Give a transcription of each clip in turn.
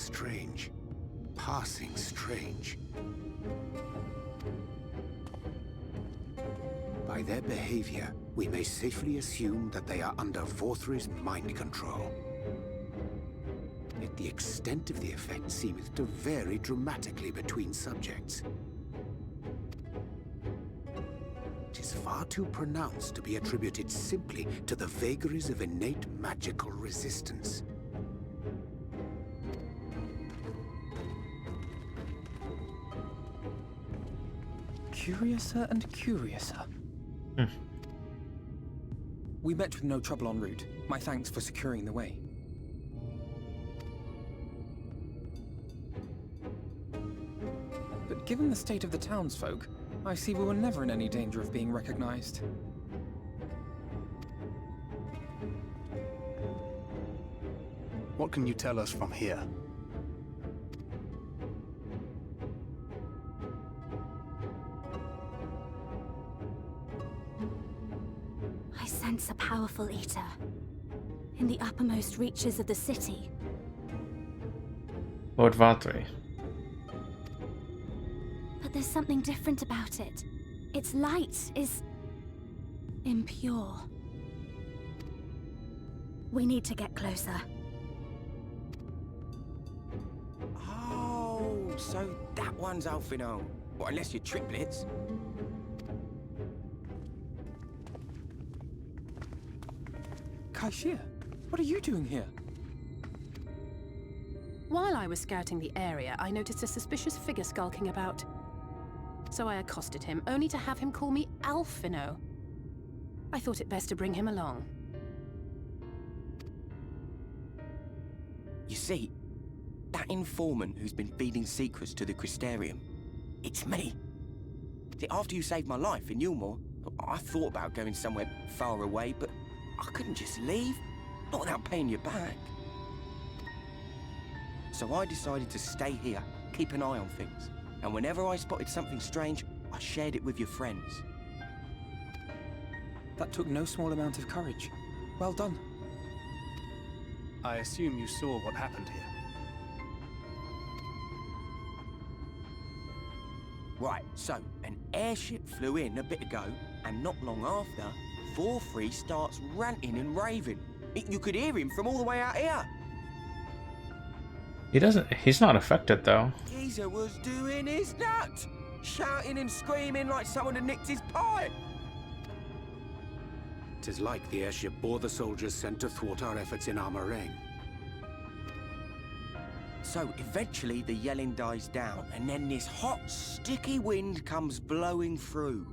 strange. Passing strange. By their behavior, we may safely assume that they are under Vorthri's mind control. Yet the extent of the effect seemeth to vary dramatically between subjects. It is far too pronounced to be attributed simply to the vagaries of innate magical resistance. Curiouser and curiouser. We met with no trouble en route. My thanks for securing the way. But given the state of the townsfolk, I see we were never in any danger of being recognized. What can you tell us from here? I sense a powerful eater in the uppermost reaches of the city. Lord Vorthri. But there's something different about it. Its light is impure. We need to get closer. Oh, so that one's Alphino. Well, unless you're triplets. Kaishir, what are you doing here? While I was scouting the area, I noticed a suspicious figure skulking about. So I accosted him, only to have him call me Alphino. I thought it best to bring him along. You see, that informant who's been feeding secrets to the Crystarium, it's me. See, after you saved my life in Eulmore, I thought about going somewhere far away, but I couldn't just leave, not without paying you back. So I decided to stay here, keep an eye on things. And whenever I spotted something strange, I shared it with your friends. That took no small amount of courage. Well done. I assume you saw what happened here. Right, so an airship flew in a bit ago, and not long after, Vorthri starts ranting and raving. You could hear him from all the way out here. He's not affected though. Geezer was doing his nut, shouting and screaming like someone had nicked his pipe. 'Tis like the airship bore the soldiers sent to thwart our efforts in Armoraine. So eventually the yelling dies down, and then this hot, sticky wind comes blowing through.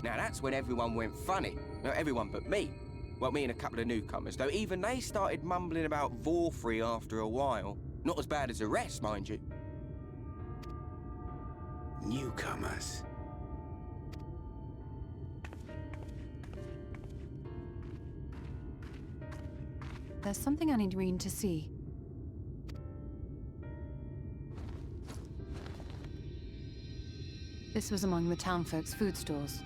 Now that's when everyone went funny. No, everyone but me. Well, me and a couple of newcomers, though even they started mumbling about Vorthri after a while. Not as bad as the rest, mind you. Newcomers. There's something I need Reen to see. This was among the townfolk's food stores.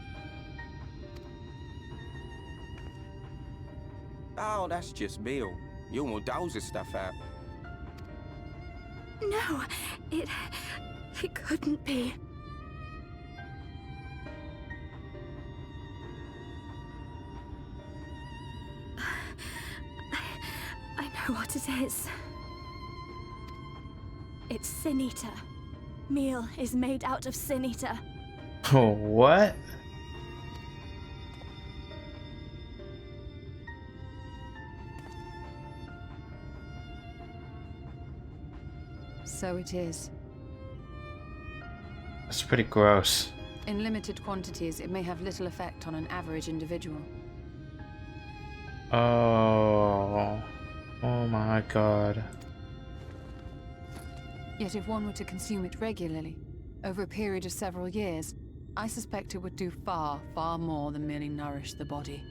Oh, that's just Meol. Eulmore doles his stuff out. No, it couldn't be. I know what it is. It's Sin Eater. Meol is made out of Sin Eater. Oh, what? So it is. That's pretty gross. In limited quantities, it may have little effect on an average individual. Oh. Oh my god. Yet if one were to consume it regularly, over a period of several years, I suspect it would do far, far more than merely nourish the body.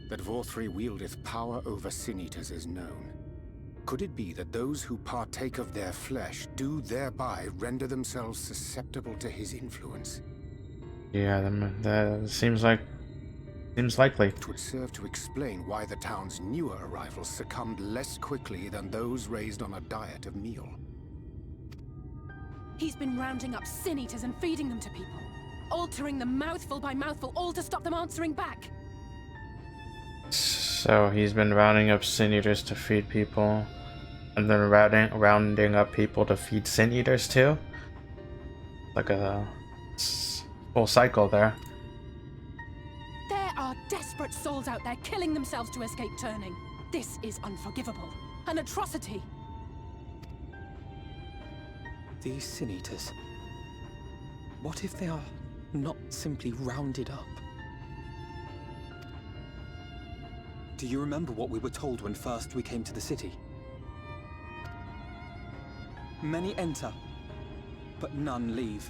That Vorthri wieldeth power over Sin-Eaters is known. Could it be that those who partake of their flesh do thereby render themselves susceptible to his influence? Yeah, that seems like Seems likely. It would serve to explain why the town's newer arrivals succumbed less quickly than those raised on a diet of meal. He's been rounding up sin eaters and feeding them to people. Altering them mouthful by mouthful, all to stop them answering back. So he's been rounding up sin eaters to feed people, and then rounding up people to feed sin eaters too? Like a full cycle there. There are desperate souls out there killing themselves to escape turning. This is unforgivable. An atrocity. These sin eaters. What if they are not simply rounded up? Do you remember what we were told when first we came to the city? Many enter, but none leave.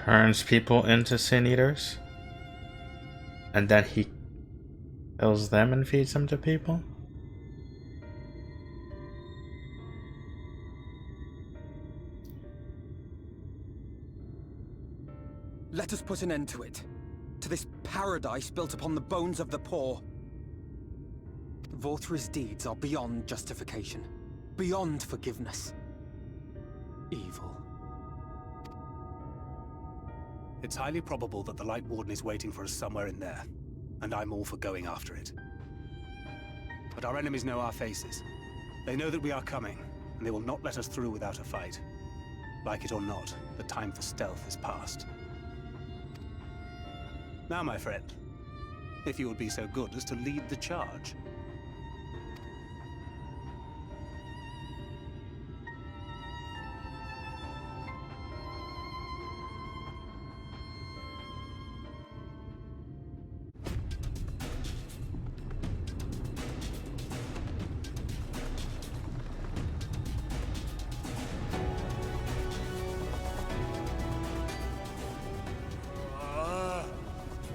Turns people into sin eaters, and then he kills them and feeds them to people? Let us put an end to it. To this paradise built upon the bones of the poor. Vorthri's deeds are beyond justification. Beyond forgiveness. Evil. It's highly probable that the Light Warden is waiting for us somewhere in there, and I'm all for going after it. But our enemies know our faces. They know that we are coming, and they will not let us through without a fight. Like it or not, the time for stealth is past. Now, my friend, if you would be so good as to lead the charge.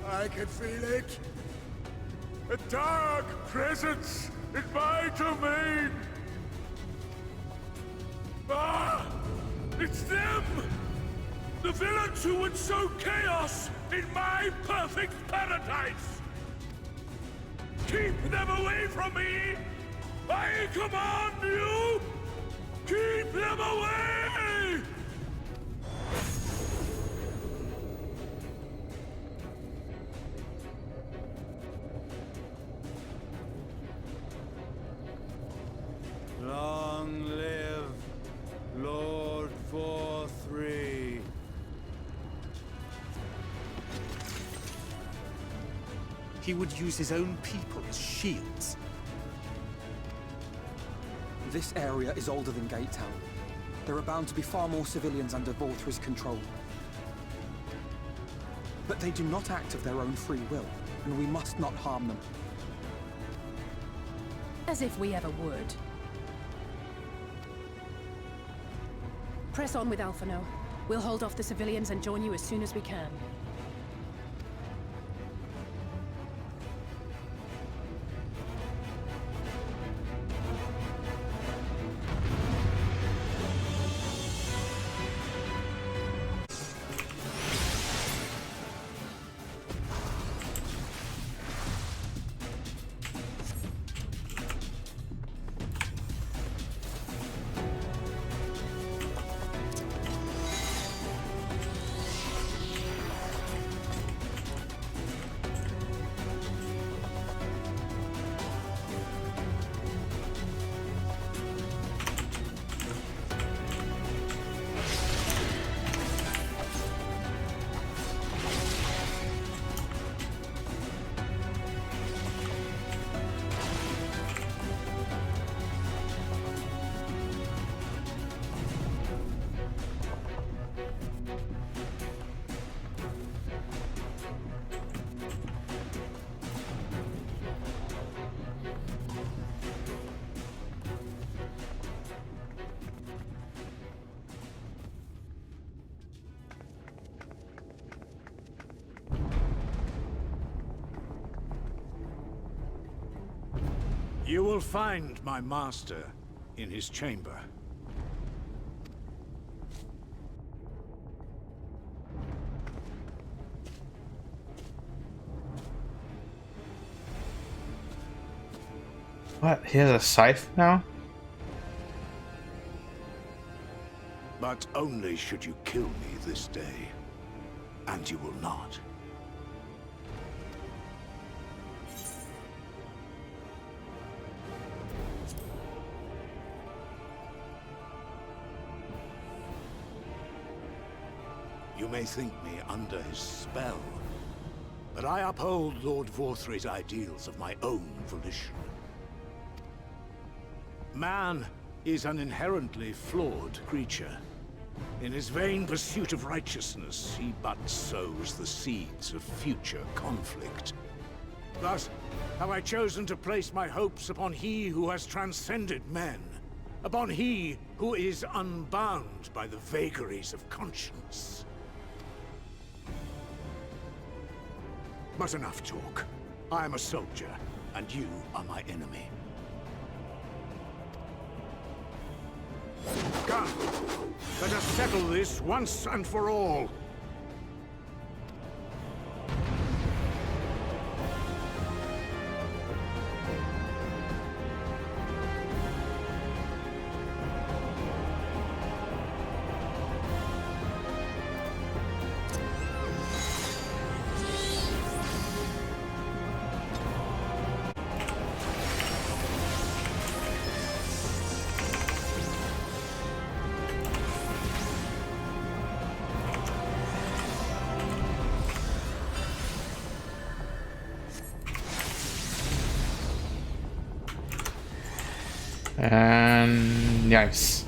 I can feel it. A dark presence in my domain. Ah! It's them! The villains who would sow chaos in my perfect paradise! Keep them away from me! I command you! Keep them away! Long live Lord 4-3. He would use his own people as shields. This area is older than Gate Town. There are bound to be far more civilians under Vorthri's control. But they do not act of their own free will, and we must not harm them. As if we ever would. Press on with Alphino. We'll hold off the civilians and join you as soon as we can. You will find my master in his chamber. What? He has a scythe now? But only should you kill me this day. And you will not. You may think me under his spell, but I uphold Lord Vorthry's ideals of my own volition. Man is an inherently flawed creature. In his vain pursuit of righteousness, he but sows the seeds of future conflict. Thus, have I chosen to place my hopes upon he who has transcended men, upon he who is unbound by the vagaries of conscience. But enough talk. I am a soldier, and you are my enemy. Come, let us settle this once and for all. And nice.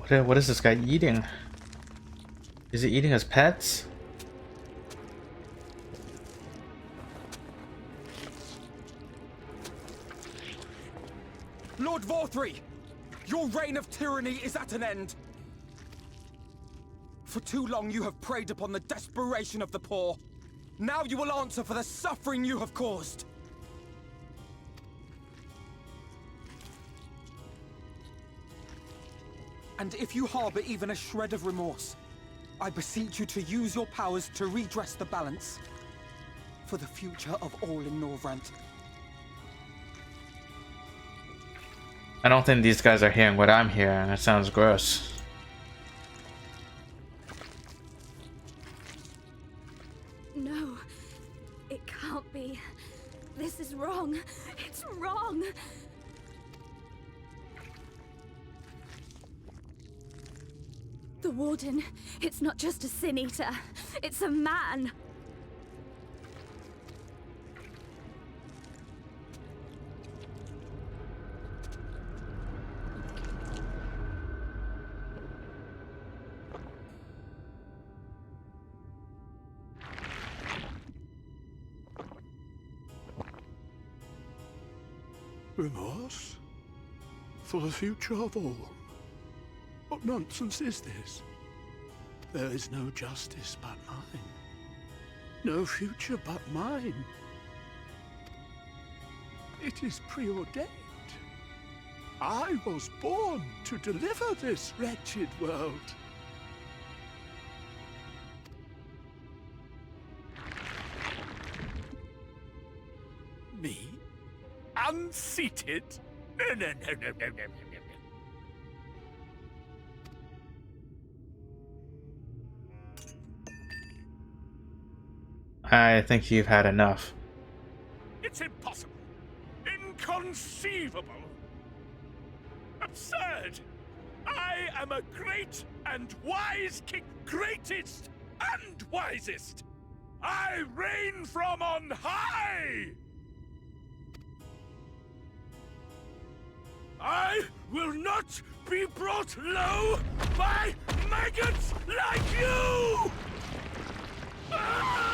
What is this guy eating? Is he eating his pets? Lord Vorthry! Your reign of tyranny is at an end! For too long you have preyed upon the desperation of the poor. Now you will answer for the suffering you have caused! And if you harbor even a shred of remorse, I beseech you to use your powers to redress the balance for the future of all in Norvrant. I don't think these guys are hearing what I'm hearing. It sounds gross. No, it can't be. This is wrong. It's wrong. The Warden, it's not just a Sin Eater. It's a man. Remorse? For the future of all? What nonsense is this? There is no justice but mine. No future but mine. It is preordained. I was born to deliver this wretched world. Me? Unseated? No. I think you've had enough. It's impossible. Inconceivable. Absurd. I am a great and wise king. Greatest and wisest. I reign from on high. I will not be brought low by maggots like you! Ah!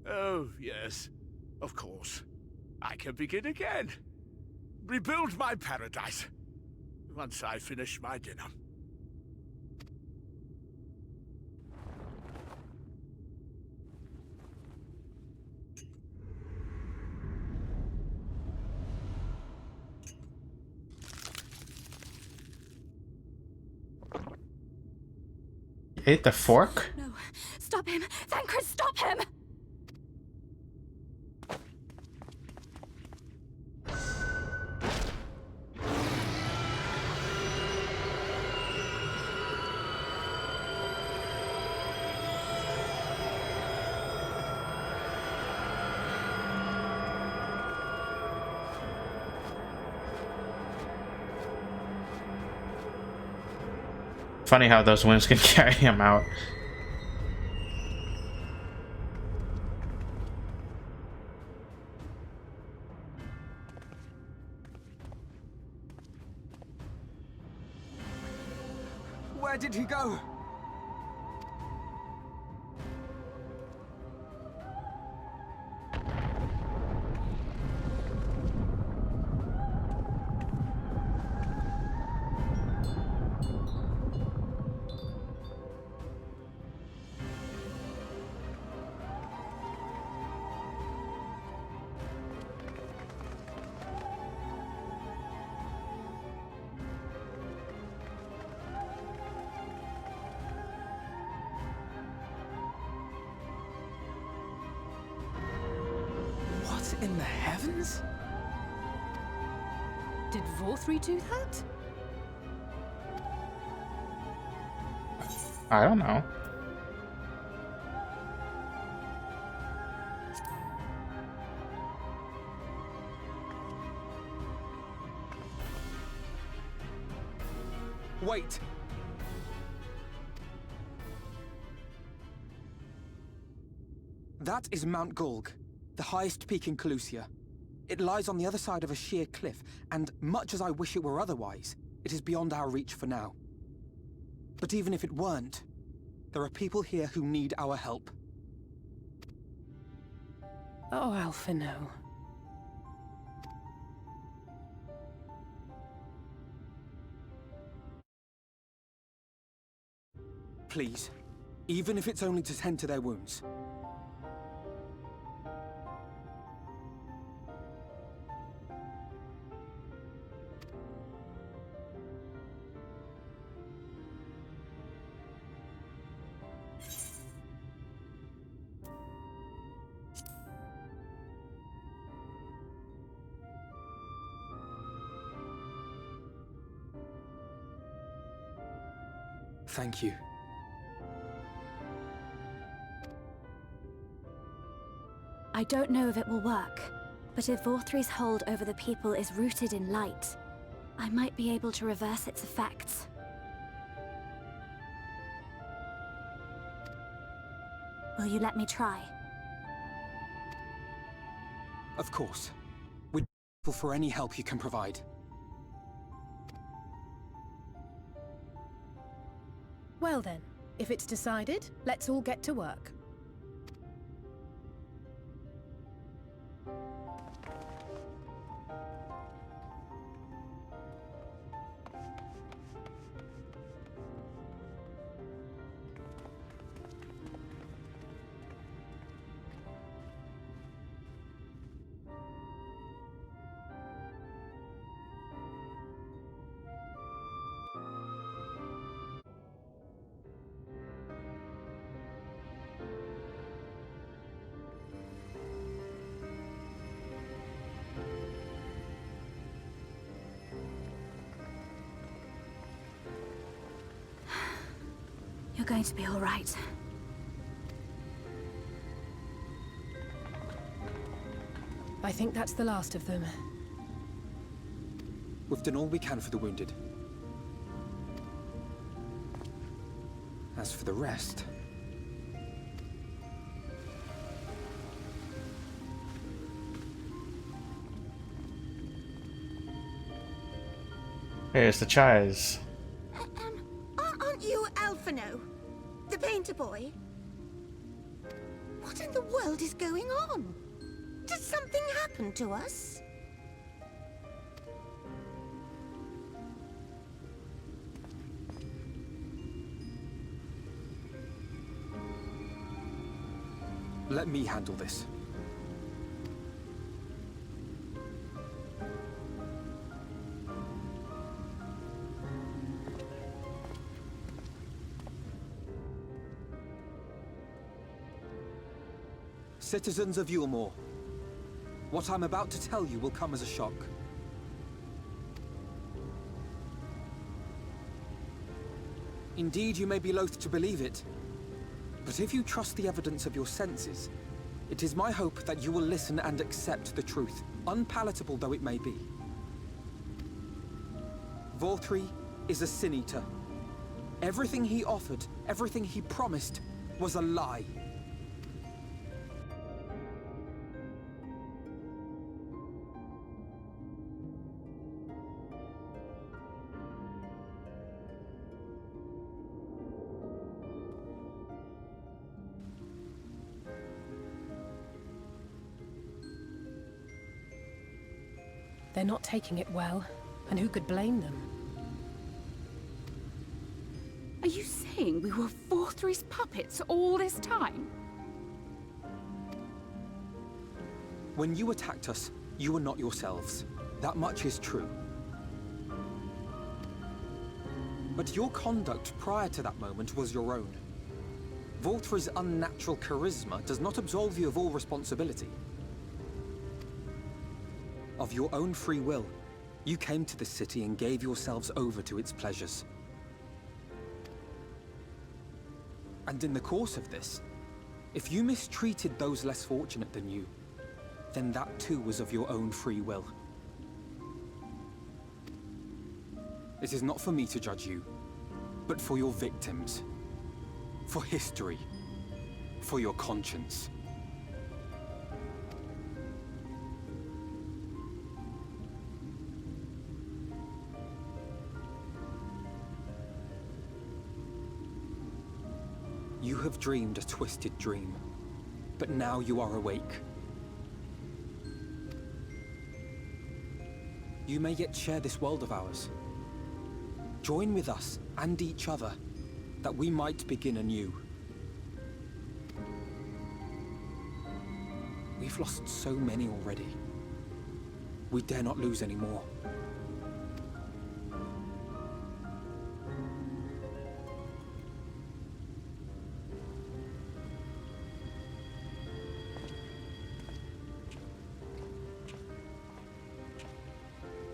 Oh, yes, of course. I can begin again. Rebuild my paradise. Once I finish my dinner. You ate the fork? No, stop him! Thancred, stop him! Funny how those winds can carry him out. Where did he go? What in the heavens? Did Vorthri do that? I don't know. Wait! That is Mount Gulg, the highest peak in Calusia. It lies on the other side of a sheer cliff, and much as I wish it were otherwise, it is beyond our reach for now. But even if it weren't, there are people here who need our help. Oh, Alphino. Please, even if it's only to tend to their wounds. Thank you. I don't know if it will work, but if Vorthri's hold over the people is rooted in light, I might be able to reverse its effects. Will you let me try? Of course. We're grateful for any help you can provide. Well then, if it's decided, let's all get to work. You're going to be all right. I think that's the last of them. We've done all we can for the wounded. As for the rest... Here's the chives. Aren't you Alphino? The painter boy? What in the world is going on? Did something happen to us? Let me handle this. Citizens of Eulmore, what I'm about to tell you will come as a shock. Indeed, you may be loath to believe it, but if you trust the evidence of your senses, it is my hope that you will listen and accept the truth, unpalatable though it may be. Vorthri is a sin-eater. Everything he offered, everything he promised, was a lie. They're not taking it well, and who could blame them? Are you saying we were Vorthri's puppets all this time? When you attacked us, you were not yourselves. That much is true. But your conduct prior to that moment was your own. Vorthri's unnatural charisma does not absolve you of all responsibility. Of your own free will, you came to this city and gave yourselves over to its pleasures. And in the course of this, if you mistreated those less fortunate than you, then that too was of your own free will. It is not for me to judge you, but for your victims, for history, for your conscience. You have dreamed a twisted dream, but now you are awake. You may yet share this world of ours. Join with us and each other, that we might begin anew. We've lost so many already. We dare not lose any more.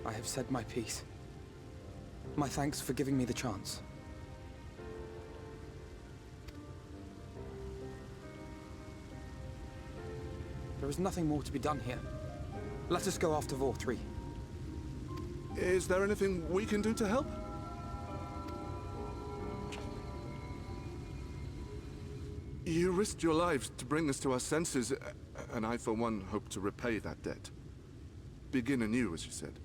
I have said my piece. My thanks for giving me the chance. There is nothing more to be done here. Let us go after Vorthri. Is there anything we can do to help? You risked your lives to bring us to our senses, and I, for one, hope to repay that debt. Begin anew, as you said.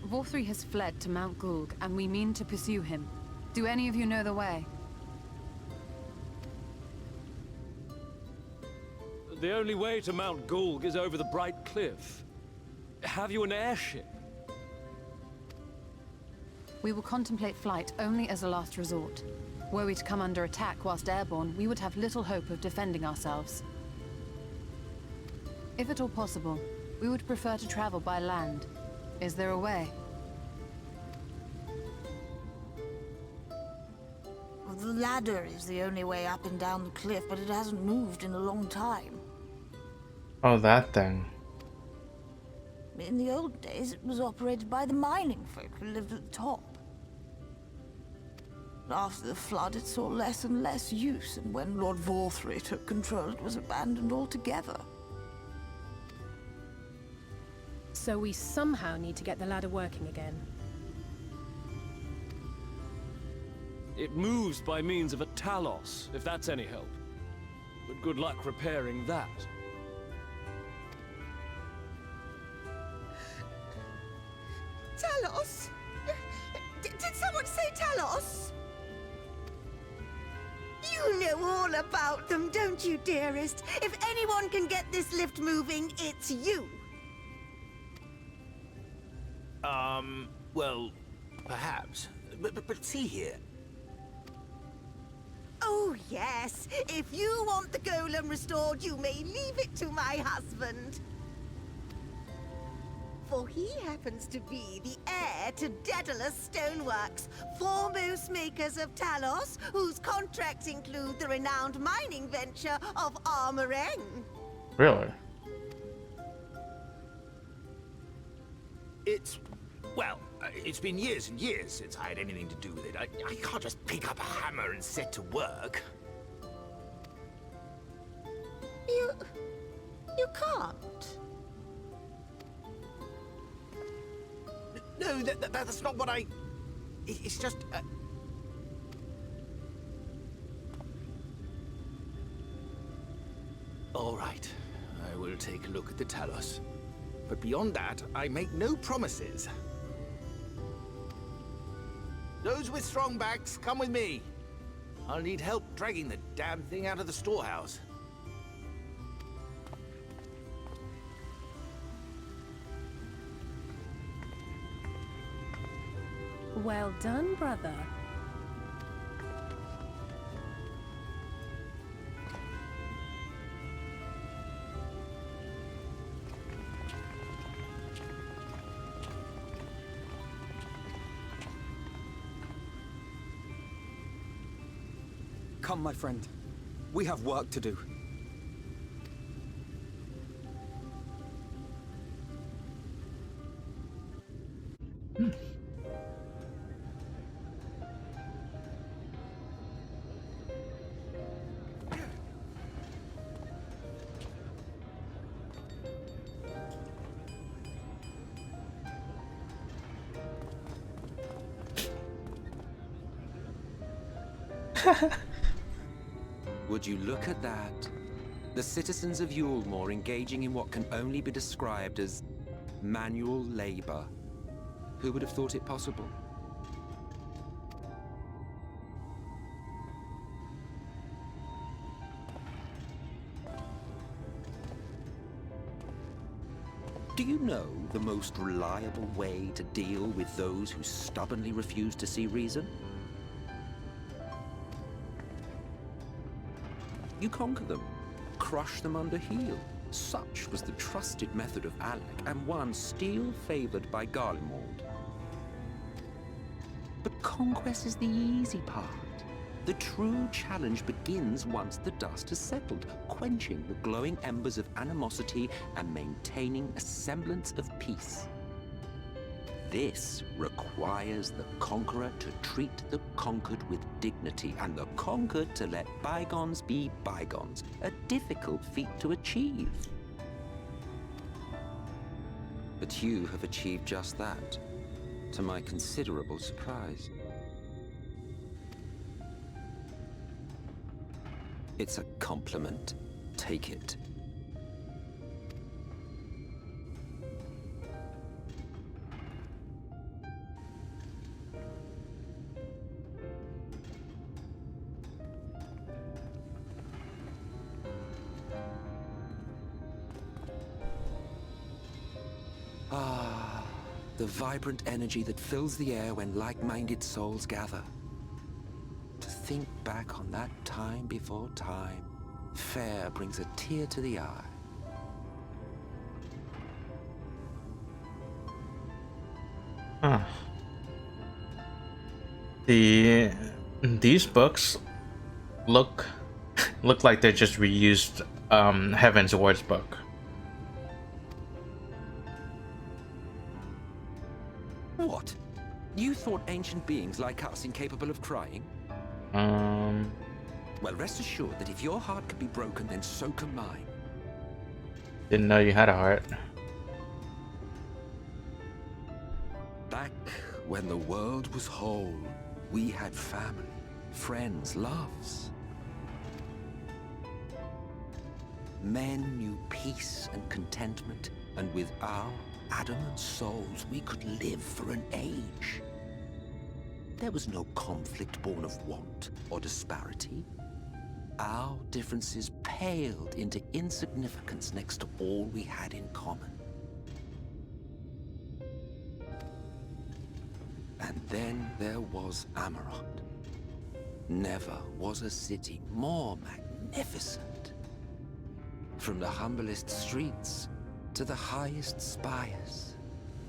Vorthri has fled to Mount Gulg, and we mean to pursue him. Do any of you know the way? The only way to Mount Gulg is over the Bright Cliff. Have you an airship? We will contemplate flight only as a last resort. Were we to come under attack whilst airborne, we would have little hope of defending ourselves. If at all possible, we would prefer to travel by land. Is there a way? Well, the ladder is the only way up and down the cliff, but it hasn't moved in a long time. Oh, that thing. In the old days, it was operated by the mining folk who lived at the top. After the flood, it saw less and less use, and when Lord Vorthry took control, it was abandoned altogether. So we somehow need to get the ladder working again. It moves by means of a talos, if that's any help. But good luck repairing that. Talos? Did someone say Talos? You know all about them, don't you, dearest? If anyone can get this lift moving, it's you. Well, perhaps. But see here. Oh, yes. If you want the golem restored, you may leave it to my husband. For he happens to be the heir to Daedalus Stoneworks, foremost makers of Talos, whose contracts include the renowned mining venture of Armoreng. Really? It's been years and years since I had anything to do with it. I can't just pick up a hammer and set to work. You can't. No, that's not what I... It's just... All right, I will take a look at the Talos. But beyond that, I make no promises. Those with strong backs, come with me. I'll need help dragging the damn thing out of the storehouse. Well done, brother. Come, my friend. We have work to do. Would you look at that? The citizens of Eulmore engaging in what can only be described as manual labor. Who would have thought it possible? Do you know the most reliable way to deal with those who stubbornly refuse to see reason? You conquer them, crush them under heel. Such was the trusted method of Alec, and one still favored by Garlemald. But conquest is the easy part. The true challenge begins once the dust has settled, quenching the glowing embers of animosity and maintaining a semblance of peace. This requires the conqueror to treat the conquered with dignity, and the conquered to let bygones be bygones, a difficult feat to achieve. But you have achieved just that, to my considerable surprise. It's a compliment. Take it. The vibrant energy that fills the air when like-minded souls gather. To think back on that time before time, fair brings a tear to the eye. Huh. These books look like they just reused Heaven's Ward's book. You thought ancient beings like us incapable of crying? Well, rest assured that if your heart can be broken, then so can mine. Didn't know you had a heart. Back when the world was whole, we had family, friends, loves. Men knew peace and contentment, and with our adamant souls, we could live for an age. There was no conflict born of want or disparity. Our differences paled into insignificance next to all we had in common. And then there was Amarant. Never was a city more magnificent. From the humblest streets to the highest spires,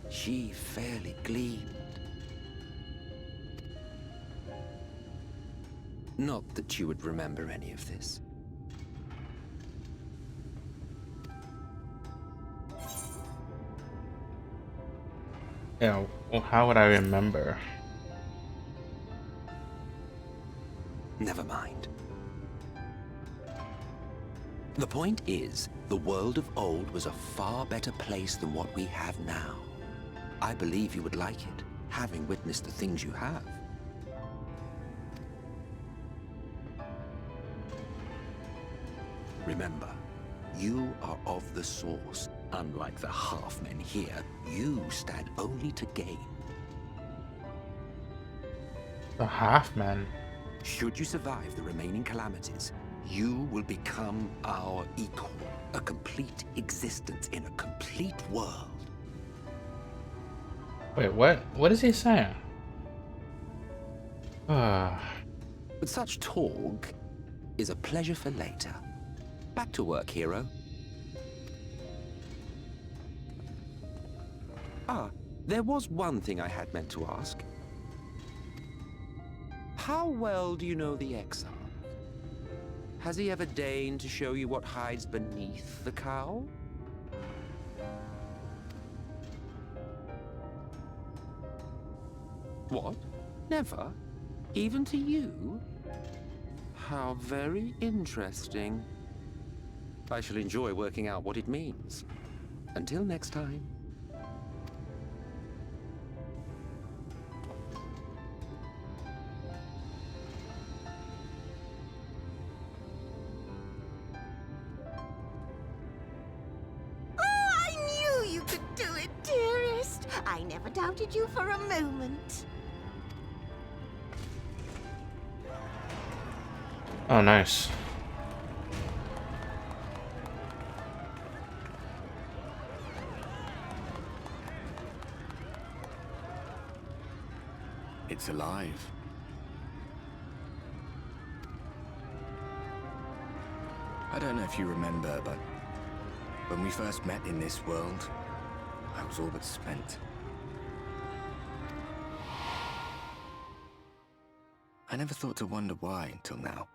she fairly gleamed. Not that you would remember any of this. Yeah, well, how would I remember? Never mind. The point is, the world of old was a far better place than what we have now. I believe you would like it, having witnessed the things you have. Remember, you are of the Source. Unlike the half-men here, you stand only to gain. The half-men? Should you survive the remaining calamities, you will become our equal. A complete existence in a complete world. Wait, what? What is he saying? But such talk is a pleasure for later. Back to work, hero. Ah, there was one thing I had meant to ask. How well do you know the Exile? Has he ever deigned to show you what hides beneath the cowl? What? Never? Even to you? How very interesting. I shall enjoy working out what it means. Until next time. I knew you could do it, dearest. I never doubted you for a moment. Oh, nice. It's alive. I don't know if you remember, but when we first met in this world, I was all but spent. I never thought to wonder why until now.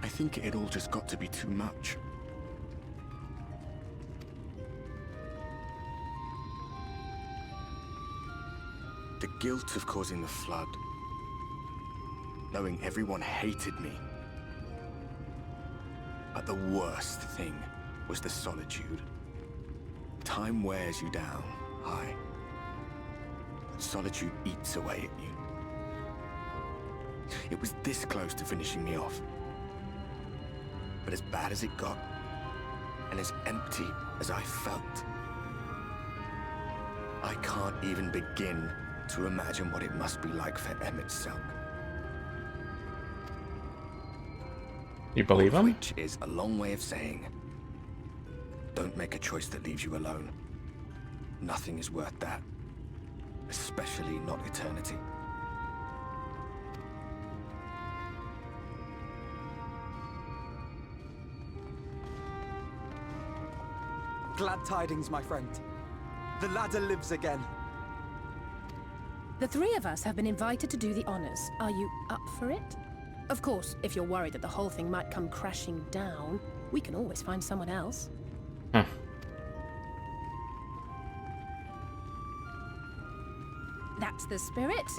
I think it all just got to be too much. The guilt of causing the flood. Knowing everyone hated me. But the worst thing was the solitude. Time wears you down, aye. But solitude eats away at you. It was this close to finishing me off. But as bad as it got, and as empty as I felt, I can't even begin to imagine what it must be like for Emet-Selch. You believe him? Which is a long way of saying, don't make a choice that leaves you alone. Nothing is worth that. Especially not eternity. Glad tidings, my friend. The ladder lives again. The three of us have been invited to do the honors. Are you up for it? Of course, if you're worried that the whole thing might come crashing down, we can always find someone else. That's the spirit.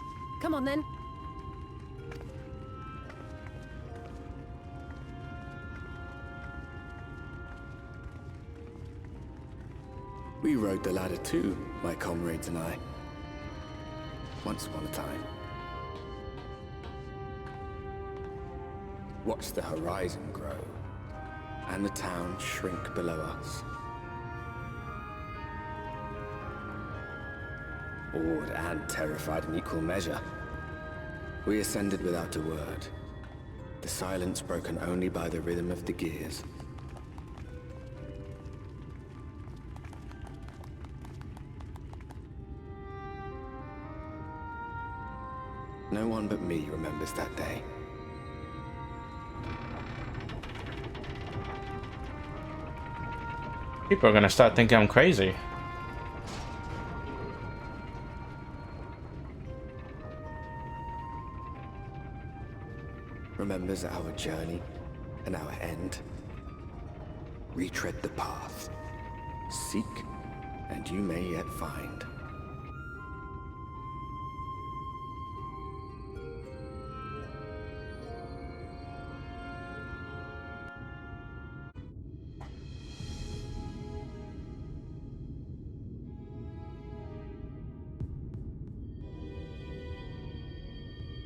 Come on then. We rode the ladder too, my comrades and I. Once upon a time. Watched the horizon grow, and the town shrink below us. Awed and terrified in equal measure. We ascended without a word, the silence broken only by the rhythm of the gears. No one but me remembers that day. People are gonna start thinking I'm crazy. Remembers our journey and our end. Retread the path. Seek, and you may yet find.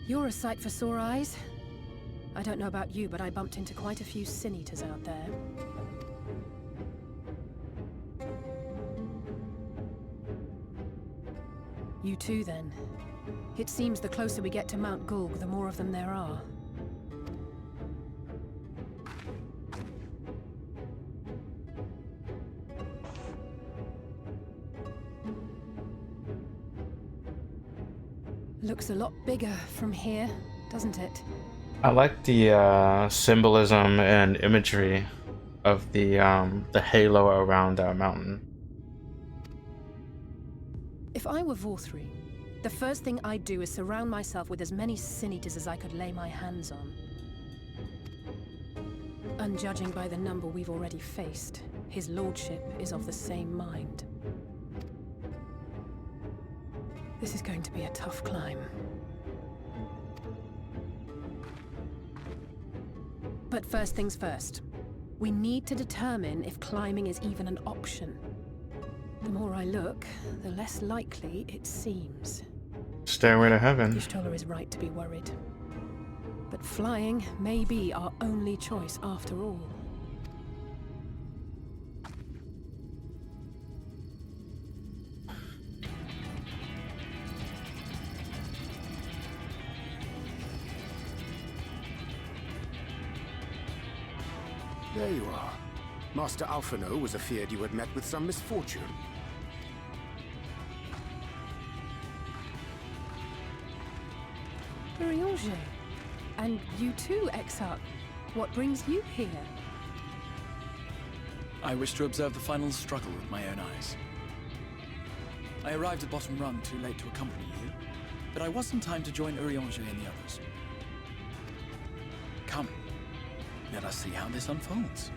You're a sight for sore eyes. I don't know about you, but I bumped into quite a few sin eaters out there. You too, then. It seems the closer we get to Mount Gulg, the more of them there are. Looks a lot bigger from here, doesn't it? I like the symbolism and imagery of the halo around our mountain. If I were Vorthri, the first thing I'd do is surround myself with as many sin eaters as I could lay my hands on. And judging by the number we've already faced, his lordship is of the same mind. This is going to be a tough climb. But first things first. We need to determine if climbing is even an option. The more I look, the less likely it seems. Stairway to heaven. Y'shtola is right to be worried. But flying may be our only choice after all. There you are. Master Alphino was afeard you had met with some misfortune. Urianger. And you too, Exarch. What brings you here? I wish to observe the final struggle with my own eyes. I arrived at bottom rung too late to accompany you, but I was in time to join Urianger and the others. Come, let us see how this unfolds.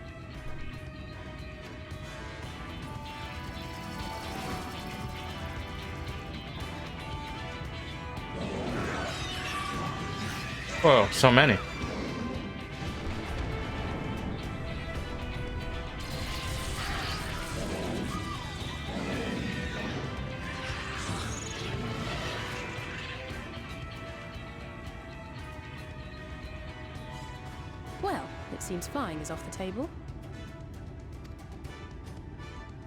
Whoa, so many. Well, it seems flying is off the table.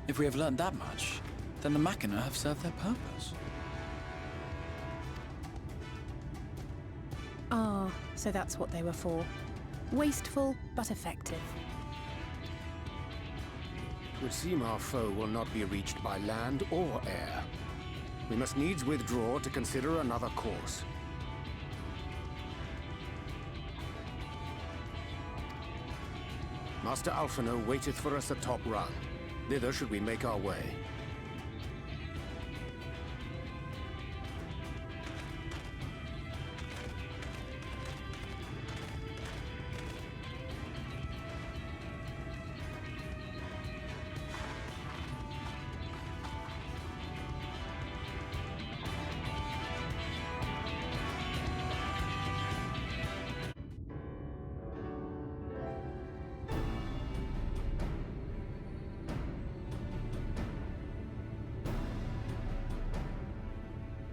If we have learned that much, then the Machina have served their purpose. Ah, so that's what they were for. Wasteful, but effective. It would seem our foe will not be reached by land or air. We must needs withdraw to consider another course. Master Alphino waiteth for us atop rung. Thither should we make our way.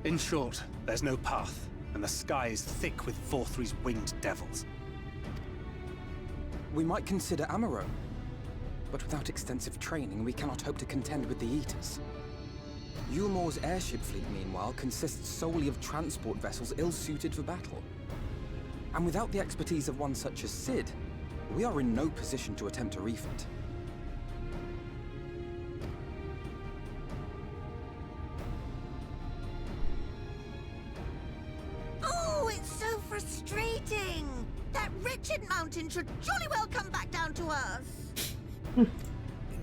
In short, there's no path, and the sky is thick with Vorthry's winged devils. We might consider Amaro. But without extensive training, we cannot hope to contend with the Eaters. Eulmore's airship fleet, meanwhile, consists solely of transport vessels ill-suited for battle. And without the expertise of one such as Sid, we are in no position to attempt a refit. Oh, it's so frustrating! That wretched mountain should jolly well come back down to us!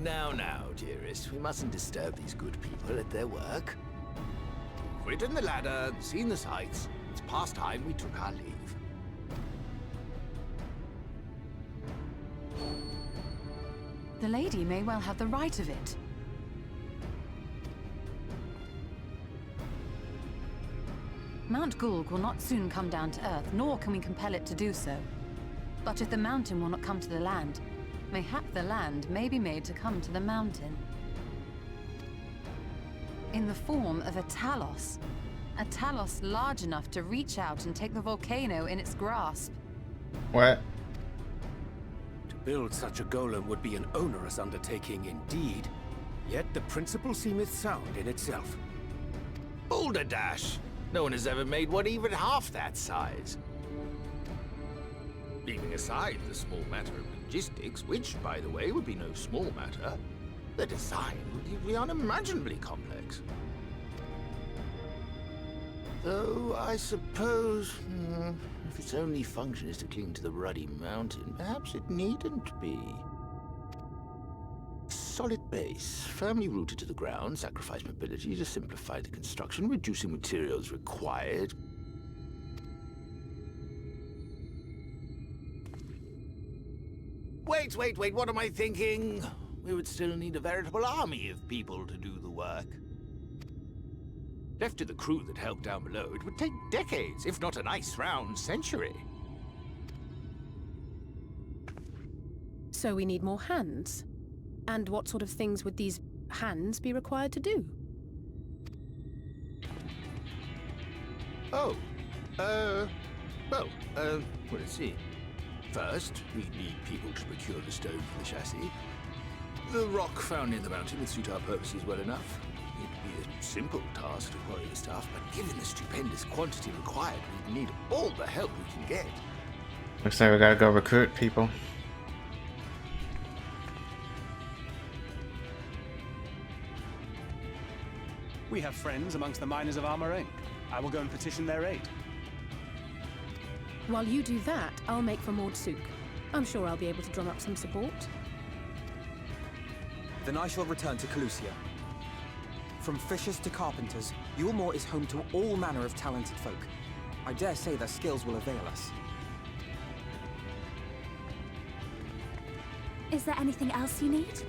Now, dearest, we mustn't disturb these good people at their work. We've ridden the ladder, seen the sights. It's past time we took our leave. The lady may well have the right of it. Mount Gulg will not soon come down to Earth, nor can we compel it to do so. But if the mountain will not come to the land, mayhap the land may be made to come to the mountain. In the form of a Talos. A Talos large enough to reach out and take the volcano in its grasp. What? To build such a golem would be an onerous undertaking indeed. Yet the principle seemeth sound in itself. Boulder Dash! No one has ever made one even half that size. Leaving aside the small matter of logistics, which, by the way, would be no small matter, the design would be unimaginably complex. Though, I suppose, if its only function is to cling to the ruddy mountain, perhaps it needn't be. Solid base, firmly rooted to the ground, sacrifice mobility to simplify the construction, reducing materials required. Wait, what am I thinking? We would still need a veritable army of people to do the work. Left to the crew that helped down below, it would take decades, if not a nice round century. So we need more hands. And what sort of things would these hands be required to do? Let's see. First, we need people to procure the stone for the chassis. The rock found in the mountain would suit our purposes well enough. It'd be a simple task to quarry the stuff, but given the stupendous quantity required, we'd need all the help we can get. Looks like we gotta go recruit people. We have friends amongst the miners of Armoreng. I will go and petition their aid. While you do that, I'll make for Mordsuk. I'm sure I'll be able to drum up some support. Then I shall return to Calusia. From fishers to carpenters, Eulmore is home to all manner of talented folk. I dare say their skills will avail us. Is there anything else you need?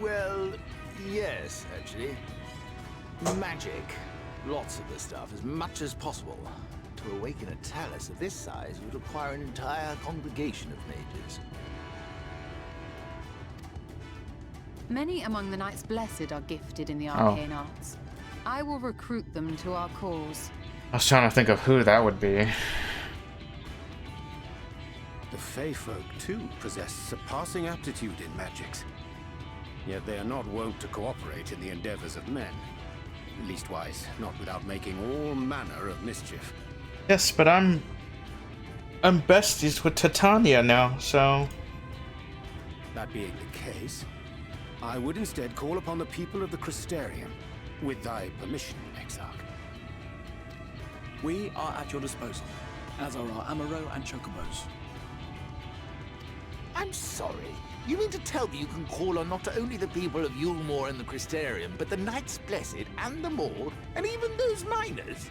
Well, yes, actually. Magic. Lots of the stuff, as much as possible. To awaken a talus of this size would require an entire congregation of mages. Many among the Knights Blessed are gifted in the arcane arts. I will recruit them to our cause. I was trying to think of who that would be. The Fey folk, too, possess surpassing aptitude in magics. Yet they are not wont to cooperate in the endeavors of men. Leastwise, not without making all manner of mischief. Yes, but I'm besties with Titania now, so... That being the case, I would instead call upon the people of the Crystarium, with thy permission, Exarch. We are at your disposal, as are our Amaro and Chocobos. I'm sorry. You mean to tell me you can call on not only the people of Eulmore and the Crystarium, but the Knights Blessed and the Maud, and even those miners?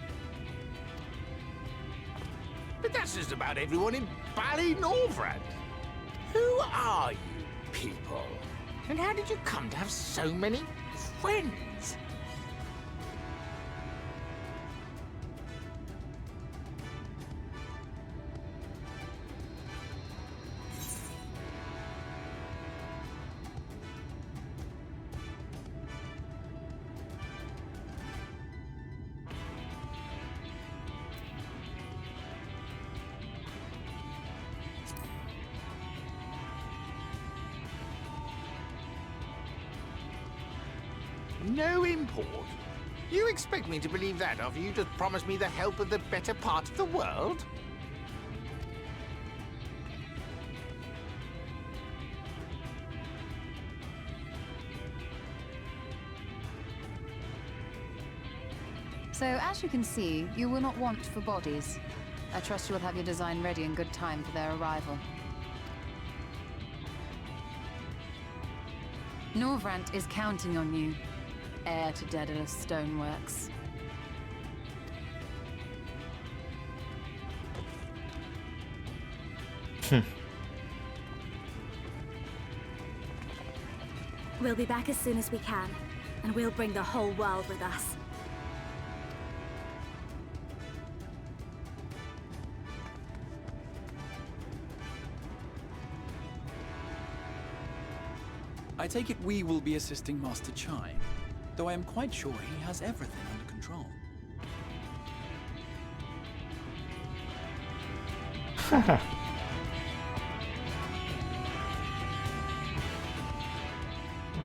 But that's just about everyone in Ballynorvrand. Who are you people? And how did you come to have so many friends? No import? You expect me to believe that after you just promised me the help of the better part of the world? So, as you can see, you will not want for bodies. I trust you will have your design ready in good time for their arrival. Norvrant is counting on you, heir to Daedalus Stoneworks. We'll be back as soon as we can, and we'll bring the whole world with us. I take it we will be assisting Master Chai, though I am quite sure he has everything under control.